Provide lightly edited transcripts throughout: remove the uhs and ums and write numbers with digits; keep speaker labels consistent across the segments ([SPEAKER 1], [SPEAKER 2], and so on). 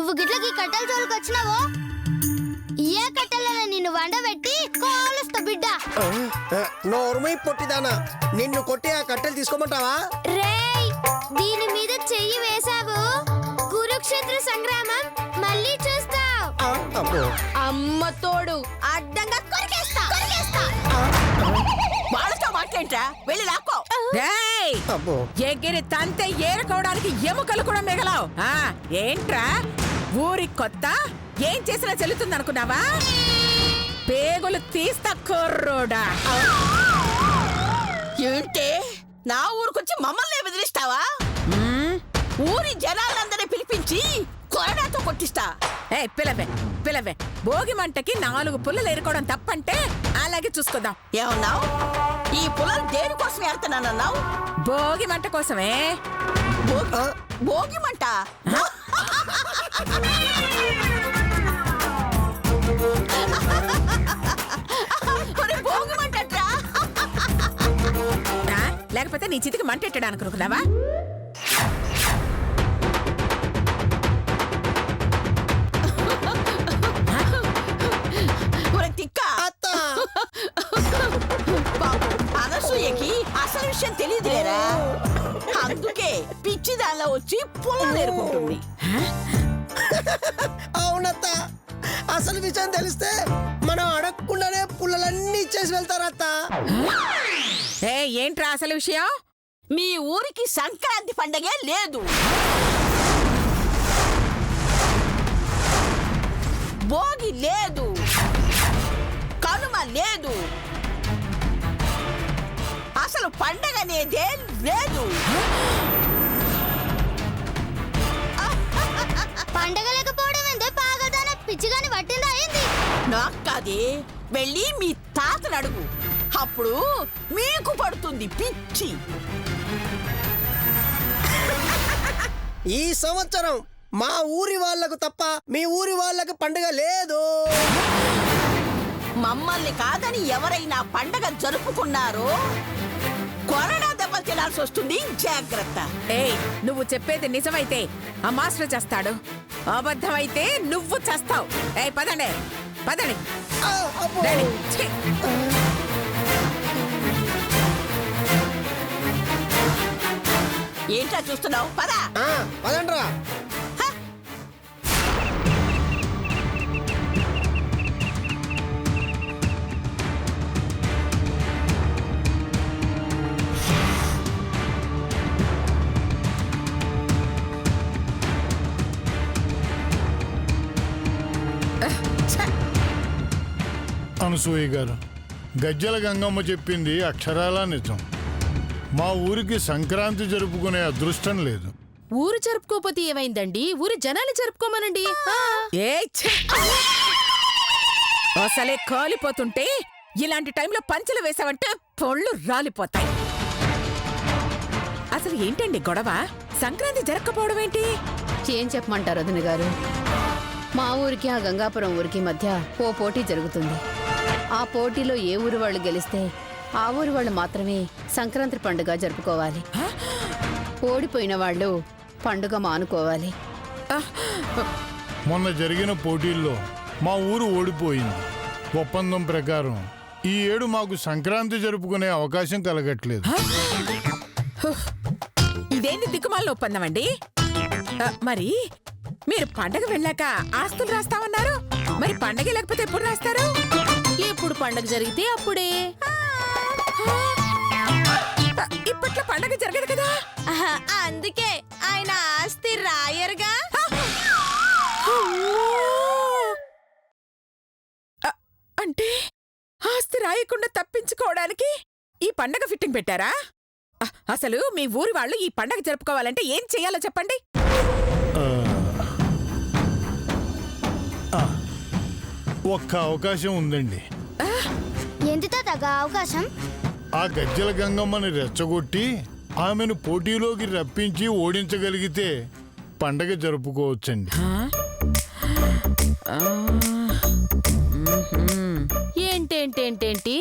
[SPEAKER 1] నువ్వు గిట్లకి కట్టెల జోలికి వచ్చినావో ఏ కట్టెలను నిన్ను వండబెట్టి కాలుస్తా బిడ్డ.
[SPEAKER 2] నోరుమై పొట్టిదానా, నిన్ను కొట్టి ఆ కట్టెలు తీసుకోమంటావా?
[SPEAKER 1] రేయ్, దీని మీద చెయ్యి వేసావు కురుక్షేత్ర సంగ్రామం మళ్ళీ చూస్తావు.
[SPEAKER 3] అమ్మ తోడు అడ్డంగా కొరికేస్తా.
[SPEAKER 4] వాళ్ళతో మాట్లాడరా, వెళ్ళి లాక్కో.
[SPEAKER 3] ఎగిరి తంతే ఏరుకోవడానికి ఎముకలు కూడా మిగలవు. ఏంట్రా ఊరి కొత్త, ఏం చేసినా చెల్లుతుంది అనుకున్నావా? పేగులు తీస్తా కుర్రోడా.
[SPEAKER 4] ఏంటే నా ఊరుకొచ్చి మమ్మల్ని బెదిరిస్తావా? ఊరి జనాలందరినీ పిలిపించి కొరడాతో కొట్టిస్తా.
[SPEAKER 3] పిలవే భోగి మంటకి 4 పుల్లలు ఏరుకోవడం తప్పంటే అలాగే చూసుకుందాం.
[SPEAKER 4] ఏమన్నావు? ఈ పుల్లలు దేనికోసం ఏరుతున్నానన్నావు?
[SPEAKER 3] భోగి మంట కోసమే.
[SPEAKER 4] భోగి మంట? భోగి మంటట్రా?
[SPEAKER 3] లేకపోతే నీ చితికి మంట ఎట్టడానికి అనుకున్నావా?
[SPEAKER 4] అనసూయకి అసలు విషయం తెలియదులేరా, అందుకే పిచ్చి దానిలో వచ్చి పుల్లలు ఏరుకుంటుంది.
[SPEAKER 2] అవునత్త, అసలు విషయం తెలిస్తే మనం అడగకుండానే పుల్లలన్నీ ఇచ్చేసి వెళ్తారత్త.
[SPEAKER 3] ఏంట్రా అసలు విషయం?
[SPEAKER 4] మీ ఊరికి సంక్రాంతి పండగే లేదు, భోగి లేదు, కనుమ లేదు, అసలు పండగ అనేదే లేదు.
[SPEAKER 1] పండగ లేకపోవడం ఏందో పాగదాన పిచ్చిగాని పట్టిందా ఏంది?
[SPEAKER 4] నాకు కాదే, వెళ్ళి మీ తాతను అడుగు, అప్పుడు మీకు పడుతుంది పిచ్చి.
[SPEAKER 2] ఈ సంవత్సరం మా ఊరి వాళ్లకు తప్ప మీ ఊరి వాళ్ళకు పండుగ లేదు.
[SPEAKER 4] మమ్మల్ని కాదని ఎవరైనా పండగ జరుపుకున్నారో కొరడా దెబ్బలు తినాల్సి వస్తుంది, జాగ్రత్త.
[SPEAKER 3] నువ్వు చెప్పేది నిజమైతే ఆ మాస్టర్ చేస్తాడు, అబద్ధమైతే నువ్వు చేస్తావు. పదండి.
[SPEAKER 4] ఏంటా చూస్తున్నావు? పదా
[SPEAKER 2] పదండ్రా.
[SPEAKER 5] అనసూయ గారు, గజ్జల గంగమ్మ చెప్పింది అక్షరాలా నిజం. మా ఊరికి సంక్రాంతి జరుపుకునే అదృష్టం లేదు.
[SPEAKER 6] ఊరు జరుపుకోపోతే ఏమైందండి? ఊరి జనాలు జరుపుకోమనండి.
[SPEAKER 3] అసలే కాలిపోతుంటే ఇలాంటి టైంలో పంచలు వేసావంటే పొళ్ళు రాలిపోతాయి. అసలు ఏంటండి గొడవ? సంక్రాంతి జరగకపోవడం ఏంటి?
[SPEAKER 6] ఏం చెప్పమంటారు వదిన గారు? మా ఊరికి ఆ గంగాపురం ఊరికి మధ్య ఓ పోటీ జరుగుతుంది. ఆ పోటీలో ఏ ఊరు వాళ్ళు గెలిస్తే ఆ ఊరు వాళ్ళు మాత్రమే సంక్రాంతి పండుగ జరుపుకోవాలి. ఓడిపోయిన వాళ్ళు పండుగ మానుకోవాలి.
[SPEAKER 5] మొన్న జరిగిన పోటీల్లో మా ఊరు ఓడిపోయింది. ఒప్పందం ప్రకారం ఈ ఏడు మాకు సంక్రాంతి జరుపుకునే అవకాశం కలగట్లేదు.
[SPEAKER 3] ఇదేంటి దిక్కుమాల ఒప్పందం అండి? మరి మీరు పండగ వెళ్ళాక ఆస్తులు రాస్తామన్నారు, మరి పండగ లేకపోతే ఎప్పుడు రాస్తారు?
[SPEAKER 6] ఎప్పుడు పండగ జరిగితే అప్పుడే.
[SPEAKER 3] ఇప్పట్లో పండగ జరగదు కదా,
[SPEAKER 6] అందుకే ఆయన ఆస్తి రాయరుగా.
[SPEAKER 3] అంటే ఆస్తి రాయకుండా తప్పించుకోవడానికి ఈ పండగ ఫిట్టింగ్ పెట్టారా? అసలు మీ ఊరి వాళ్ళు ఈ పండగ జరుపుకోవాలంటే ఏం చెయ్యాలో చెప్పండి.
[SPEAKER 5] ఒక్క అవకాశం ఉందండి.
[SPEAKER 1] ఏంటి తాతగా అవకాశం?
[SPEAKER 5] ఆ గజ్జల గంగమ్మని రెచ్చగొట్టి ఆమెను పోటీలోకి రప్పించి ఓడించగలిగితే పండగ జరుపుకోవచ్చండి.
[SPEAKER 6] ఏంటేంటేంటేంటి?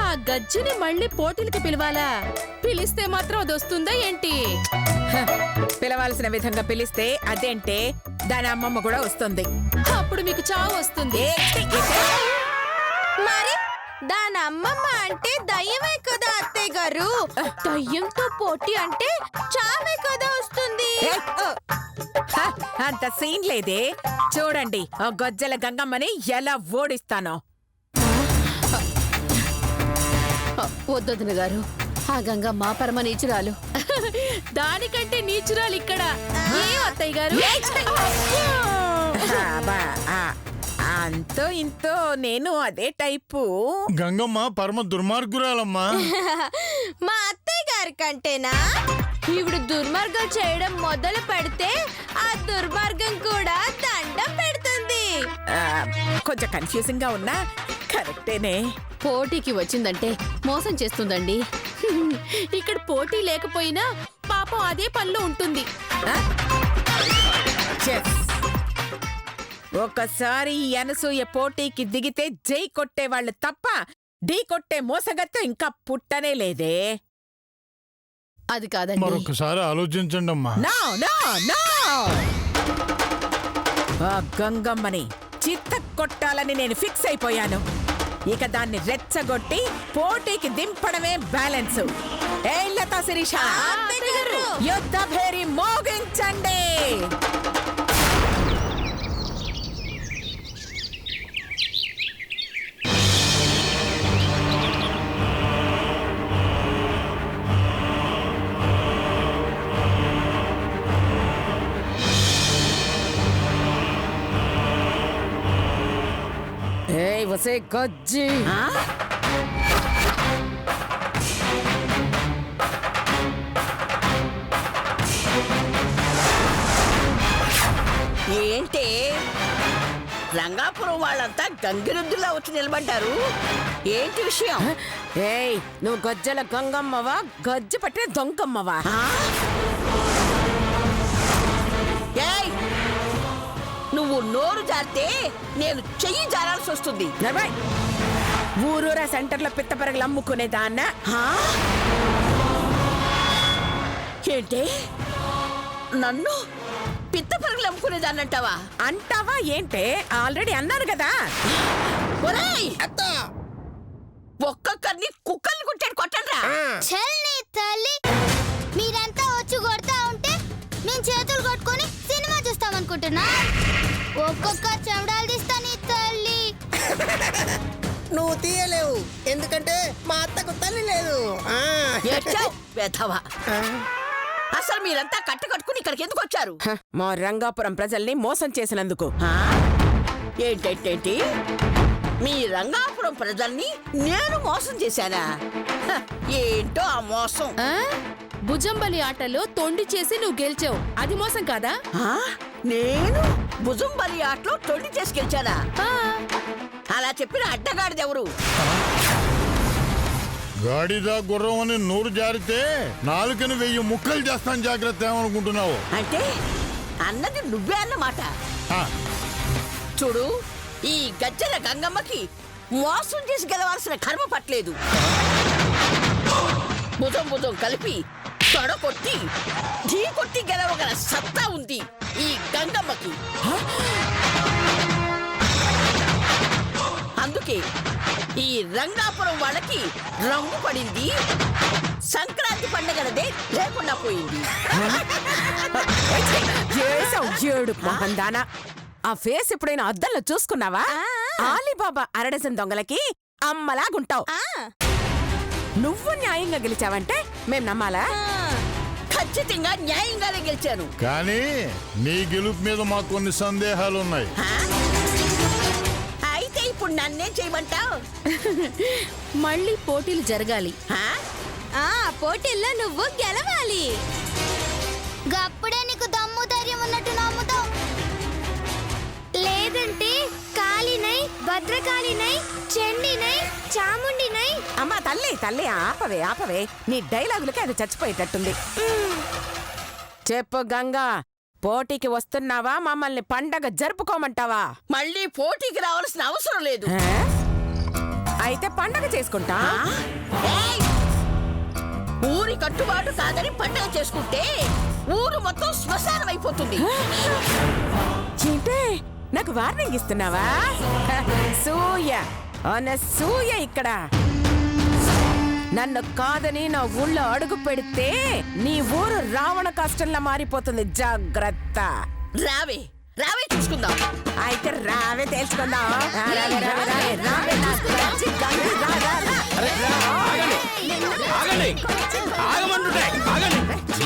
[SPEAKER 6] ఆ గజ్జిని మళ్ళీ పోటీలకి పిలవాలా? పిలిస్తే మాత్రం అది వస్తుందా ఏంటి?
[SPEAKER 3] పిలవాల్సిన విధంగా పిలిస్తే అదేంటే దాని అమ్మమ్మ కూడా వస్తుంది.
[SPEAKER 6] అప్పుడు మీకు చావు వస్తుంది.
[SPEAKER 3] ఏ,
[SPEAKER 1] మరి దాని అమ్మమ్మ అంటే దయ్యమే కదా అత్తయ్య గారు. దయ్యంతో పోటీ అంటే చావే కదా వస్తుంది.
[SPEAKER 3] హ, అంత సీన్ లేదే. చూడండి ఆ గొజ్జల గంగమ్మని ఎలా ఓడిస్తానో.
[SPEAKER 6] వద్దొదిన గారు, ఆ గంగమ్మ పరమ నీచురాలు. దానికంటే నీచురాలు ఇక్కడ. ఏ అత్తయ్య గారు?
[SPEAKER 3] అబ్బా, అంతో ఇంతో నేను అదే టైపు.
[SPEAKER 5] గంగమ్మ పరమ దుర్మార్గురాలమ్మా.
[SPEAKER 1] మా అత్తయ్య గారి కంటేనా? ఈవిడ దుర్మార్గం చేయడం మొదలు పెడితే ఆ దుర్మార్గం కూడా దండం పెడుతుంది.
[SPEAKER 3] ఆ, కొంచెం కన్ఫ్యూజింగ్ గా ఉన్నా కరెక్టేనే.
[SPEAKER 6] పోటీకి వచ్చిందంటే మోసం చేస్తుందండి. ఇక్కడ పోటీ లేకపోయినా పాపం అదే పనిలో ఉంటుంది.
[SPEAKER 3] Yes. ఒకసారి ఈ అనసూయ పోటీకి దిగితే జై కొట్టేవాళ్ళు తప్ప ఢీ కొట్టే మోసగత్తు ఇంకా పుట్టనే లేదే.
[SPEAKER 6] అది కాదండి.
[SPEAKER 5] మరొకసారి ఆలోచించండి అమ్మా.
[SPEAKER 3] నో నో నో, ఆ గంగమ్మని చిత్త కొట్టాలని నేను ఫిక్స్ అయిపోయాను. ఇక దాన్ని రెచ్చగొట్టి పోటీకి దింపడమే బ్యాలెన్స్. ఏ లతా శిరీష, యుద్ధ భేరి మోగించండి. ఏయ్ వసే గజ్జి,
[SPEAKER 4] ఏంటే రంగాపురం వాళ్ళంతా గంగిరెద్దులా వచ్చి నిలబడ్డారు. ఏంటి విషయం?
[SPEAKER 3] ఏయ్ నువ్వు గజ్జల గంగమ్మవా, గజ్జి పట్టిన దొంగమ్మవా?
[SPEAKER 4] ఆ? ఏయ్, నువ్వు నోరు జారితే నేను చెయ్యి జారాల్సి వస్తుంది.
[SPEAKER 3] నర్మయ్, ఊరూరా సెంటర్లో పిత్తపరగలు అమ్ముకునే దాన్న.
[SPEAKER 4] ఆ? ఏంటి నన్ను పిత్త పరుగులు అమ్ముకునేదాన్నంటావా?
[SPEAKER 3] అంటావా ఏంటే? ఆల్రెడీ అన్నాను కదా.
[SPEAKER 4] ఒరేయ్, ఒక్కొక్కరిని కుక్కల్ని కుట్టాడు కొట్టండ్రా.
[SPEAKER 1] చెల్లి తల్లి, మీరంతా వచ్చి కొడతా ఉంటే మేము చేతులు కొట్టుకొని సినిమా చూస్తామనుకుంటున్నా. ఒక్కొక్క చెమడాలు తీస్తా నీ తల్లి.
[SPEAKER 2] నువ్వు తీయలేవు, ఎందుకంటే మా అత్తకు తల్లి లేదు.
[SPEAKER 4] ఏడ్చావ్, వెధవా. అసలు మీరంతా కట్టుకుని ఇక్కడికి ఎందుకు వచ్చారు?
[SPEAKER 3] హ, మా రంగాపురం ప్రజల్ని మోసం చేసినందుకు.
[SPEAKER 4] ఆ? ఏంటేంటేంటి మీ రంగాపురం ప్రజల్ని నేను మోసం చేశానా? హ, ఏంటో ఆ మోసం.
[SPEAKER 6] భుజంబలి ఆటలో తొండి చేసి నువ్వు గెలిచావు, అది మోసం కాదా?
[SPEAKER 4] ఆ? నేను భుజం బలి ఆటలో తొండి చేసి గెలిచానా? అలా చెప్పిన అడ్డగాడిదెవరు?
[SPEAKER 5] గాడిద గుర్రం అని నోరు జారితే నాలుకని 1000 ముక్కలు చేస్తాను, జాగ్రత్త. ఏమనుకుంటున్నావు?
[SPEAKER 4] అంటే అన్నది నువ్వే అన్నమాట.
[SPEAKER 5] ఆ,
[SPEAKER 4] చూడు, ఈ గజ్జల గంగమ్మకి మోసం చేసి గెలవాల్సిన కర్మ పట్టలేదు. భుజం భుజం కలిపి తొడకొట్టి ఢీ కొట్టి గెలవగల సత్తా ఉంది ఈ గంగమ్మకి. అందుకే ఈ రంగాపురం వాళ్ళకి రంగు పడింది, సంక్రాంతి పండగలదే లేకుండా పోయింది.
[SPEAKER 3] ఏడు మహందానా, ఆ ఫేస్ ఎప్పుడైనా అద్దంలో చూసుకున్నావా? ఆలీబాబా అరడజన్ దొంగలకి అమ్మలాగుంటావు. నువ్వు న్యాయంగా గెలిచావంటే మేం నమ్మాలా?
[SPEAKER 4] ఖచ్చితంగా న్యాయంగానే గెలిచాను.
[SPEAKER 5] కానీ నీ గెలుపు మీద మాకు కొన్ని సందేహాలున్నాయి.
[SPEAKER 4] ఆ? అయితే ఇప్పుడు నన్నేం చేయమంటావు?
[SPEAKER 6] మళ్ళీ పోటీలు జరగాలి.
[SPEAKER 1] పోటీల్లో నువ్వు గెలవాలి. గప్పుడే నీకు దమ్ము ధైర్యం ఉన్నట్టు నమ్ముతావు. లేదంటే కాళీనై, భద్రకాళినై, చండినై, చాముండినై.
[SPEAKER 3] అమ్మా తల్లి తల్లి, ఆపవే ఆపవే, నీ డైలాగులకి అది చచ్చిపోయేటట్టుంది. చెప్పు గంగా, పోటీకి వస్తున్నావా, మమ్మల్ని పండగ జరుపుకోమంటావా?
[SPEAKER 4] మళ్ళీ పోటీకి రావాల్సిన అవసరం లేదు.
[SPEAKER 3] అయితే పండగ చేసుకుంటా.
[SPEAKER 4] ఏయ్! ఊరి కట్టుబాటు కాదని పండుగ చేసుకుంటే ఊరు మొత్తం శ్మశానం అయిపోతుంది.
[SPEAKER 3] ఏంటే నాకు వార్నింగ్ ఇస్తున్నావా? సూయ అనసూయ ఇక్కడ నన్ను కాదని నా ఊళ్ళో అడుగు పెడితే నీ ఊరు రావణ కష్టంలా మారిపోతుంది. జాగ్రత్త.
[SPEAKER 4] రావే రావే చూసుకుందాం.
[SPEAKER 3] అయితే రావే తెలుసుకుందాం. రావే, రావే, రావే, రావే, నా గజ్జి గంగి, రా, రా, రా.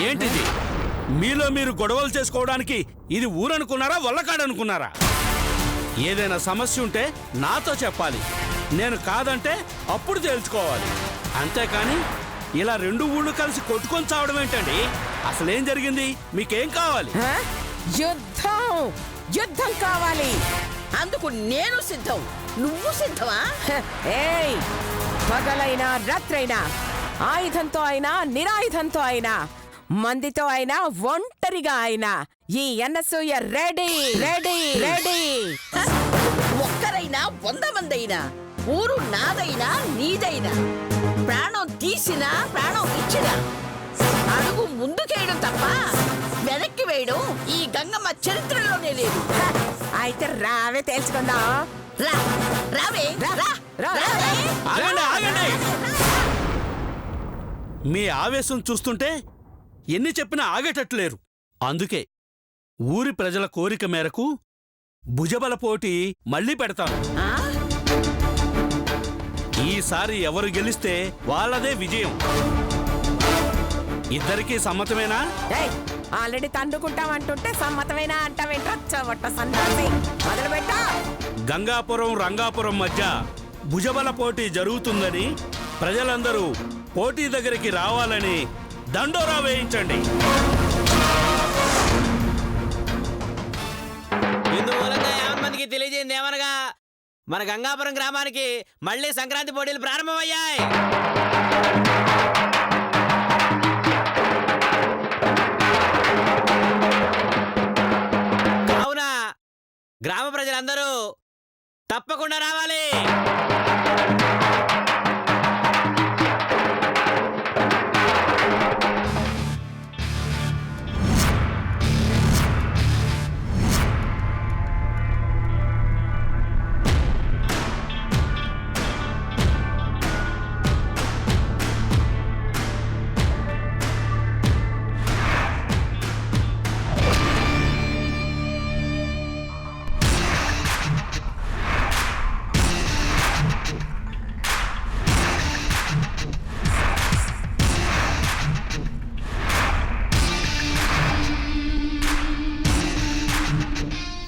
[SPEAKER 7] ఏంటిది? మీలో మీరు గొడవలు చేసుకోవడానికి ఇది ఊరనుకున్నారా, వల్లకాడనుకున్నారా? ఏదైనా సమస్య ఉంటే నాతో చెప్పాలి. నేను కాదంటే అప్పుడు తేల్చుకోవాలి. అంతేకాని ఇలా రెండు ఊళ్ళు కలిసి కొట్టుకొని చావడం ఏంటండి? అసలేం జరిగింది? మీకేం కావాలి?
[SPEAKER 3] ఆ? యుద్ధం యుద్ధం కావాలి.
[SPEAKER 4] అందుకు నేను సిద్ధం. నువ్వు సిద్ధమా?
[SPEAKER 3] ఏయ్, పగలైనా రాత్రైనా, ఆయుధంతో అయినా నిరాయుధంతో అయినా, మందితో అయినా ఒంటరిగా అయినా ఈ అనసూయ రెడీ రెడీ రెడీ.
[SPEAKER 4] ఒక్కరైనా 100 మందైనా ఊరు నాదైనా నీదైనా ప్రాణం తీసినా ప్రాణం ఇచ్చినా అడుగు ముందుకేయడం తప్ప వెనక్కి వేయడం ఈ గంగమ్మ చరిత్రలోనే లేదు.
[SPEAKER 3] అయితే రావే తెలుసుకుందాం.
[SPEAKER 4] రా రావే రా రా
[SPEAKER 3] రా,
[SPEAKER 4] రావే.
[SPEAKER 7] ఆగండి, ఆగండి. మీ ఆవేశం చూస్తుంటే ఎన్ని చెప్పినా ఆగేటట్లేరు. అందుకే ఊరి ప్రజల కోరిక మేరకు భుజబల పోటీ మళ్ళీ పెడతాను.
[SPEAKER 4] ఆ?
[SPEAKER 7] ఈసారి ఎవరు గెలిస్తే వాళ్ళదే విజయం. ఇద్దరికీ సమ్మతమేనా?
[SPEAKER 3] ఏయ్, ఆల్రెడీ తండుకుంటామంటుంటే సమ్మతమైనా అంటావేంట్రా చవట్ట సన్నాసి. మొదలు పెట్టా.
[SPEAKER 7] గంగాపురం రంగాపురం మధ్య భుజబల పోటీ జరుగుతుందని ప్రజలందరూ పోటీ దగ్గరికి రావాలని దండోరా వేయించండి.
[SPEAKER 8] ఇందుమూలంగా 50 మందికి తెలియజేయండి ఏమనగా మన గంగాపురం గ్రామానికి మళ్ళీ సంక్రాంతి పోటీలు ప్రారంభమయ్యాయి. కావున గ్రామ ప్రజలందరూ తప్పకుండా రావాలి.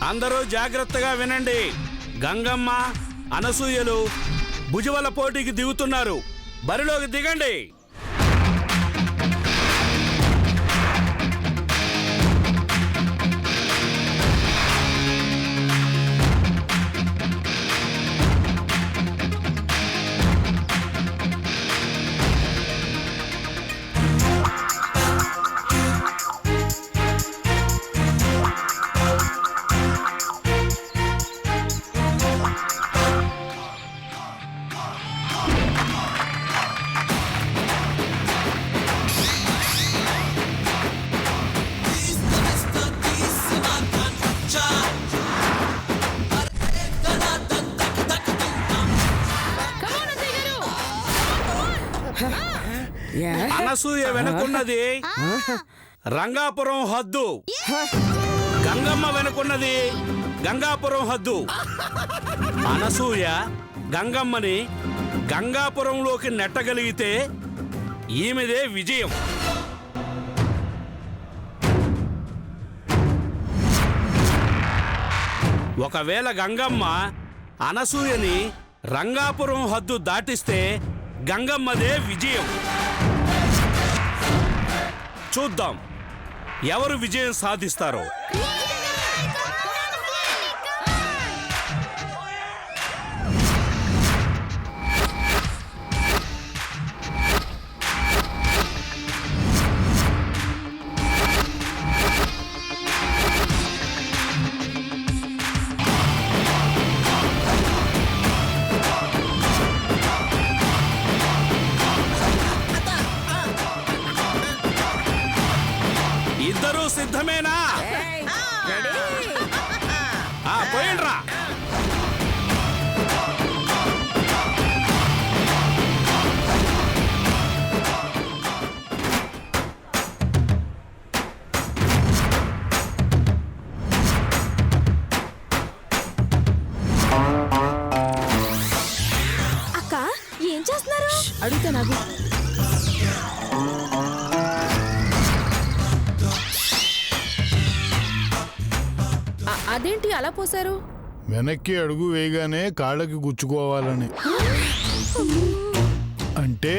[SPEAKER 7] అందరూ జాగ్రత్తగా వినండి. గంగమ్మ, అనసూయలు భుజబల పోటీకి దిగుతున్నారు. బరిలోకి దిగండి. అనసూయ వెనుకున్నది రంగాపురం హద్దు, గంగమ్మ వెనుకున్నది గంగాపురం హద్దు. అనసూయ గంగమ్మని గంగాపురంలోకి నెట్టగలిగితే ఈమెదే విజయం. ఒకవేళ గంగమ్మ అనసూయని రంగాపురం హద్దు దాటిస్తే గంగమ్మదే విజయం. చూద్దాం ఎవరు విజయం సాధిస్తారో. సిద్ధమేనా?
[SPEAKER 3] ఏయ్, రెడీ?
[SPEAKER 7] పోయిండ్రా.
[SPEAKER 1] అక్క ఏం చేస్తున్నారు?
[SPEAKER 6] అడుగుతా నాకు అదేంటి అలా పోసారు?
[SPEAKER 5] వెనక్కి అడుగు వేయగానే కాళ్ళకి గుచ్చుకోవాలని. అంటే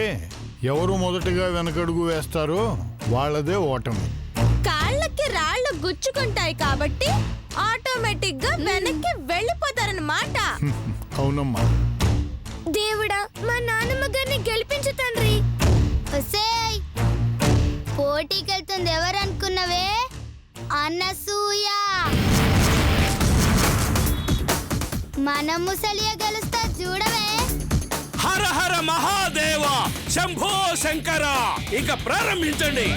[SPEAKER 5] ఎవరు మొదటగా వెనకడుగు వేస్తారో వాళ్ళదే ఓటమి.
[SPEAKER 1] కాళ్ళకి రాళ్ళు గుచ్చుకుంటాయి కాబట్టి ఆటోమేటిక్ గా వెనక్కి వెళ్ళిపోతారన్నమాట.
[SPEAKER 5] అవునమ్మా.
[SPEAKER 1] దేవుడా, మా నాన్నమ్మ గారిని గెలిపించు తండ్రి. పోటీకి వెళ్తుంది ఎవరనుకున్నవే? అనసూయ. మన ముసలియ గెలుస్తా చూడవే.
[SPEAKER 7] హర హర మహాదేవ శంభో శంకర. ఇక ప్రారంభించండి.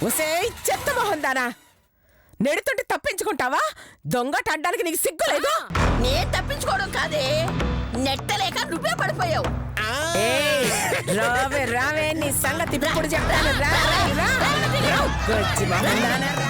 [SPEAKER 3] ఒసేయ్ చెత్త మొహం దానా, నెడుతుంటే తప్పించుకుంటావా? దొంగట అడ్డానికి నీకు సిగ్గులేదు?
[SPEAKER 4] నేను తప్పించుకోవడం కాదే, నెట్టలేక నువ్వే పడిపోయావు.
[SPEAKER 3] ఏయ్, రావే రావే నీ సంగతి ఇప్పుడు చెప్తాను. రా, రా, రా. వచ్చి మొహం దానా, రా.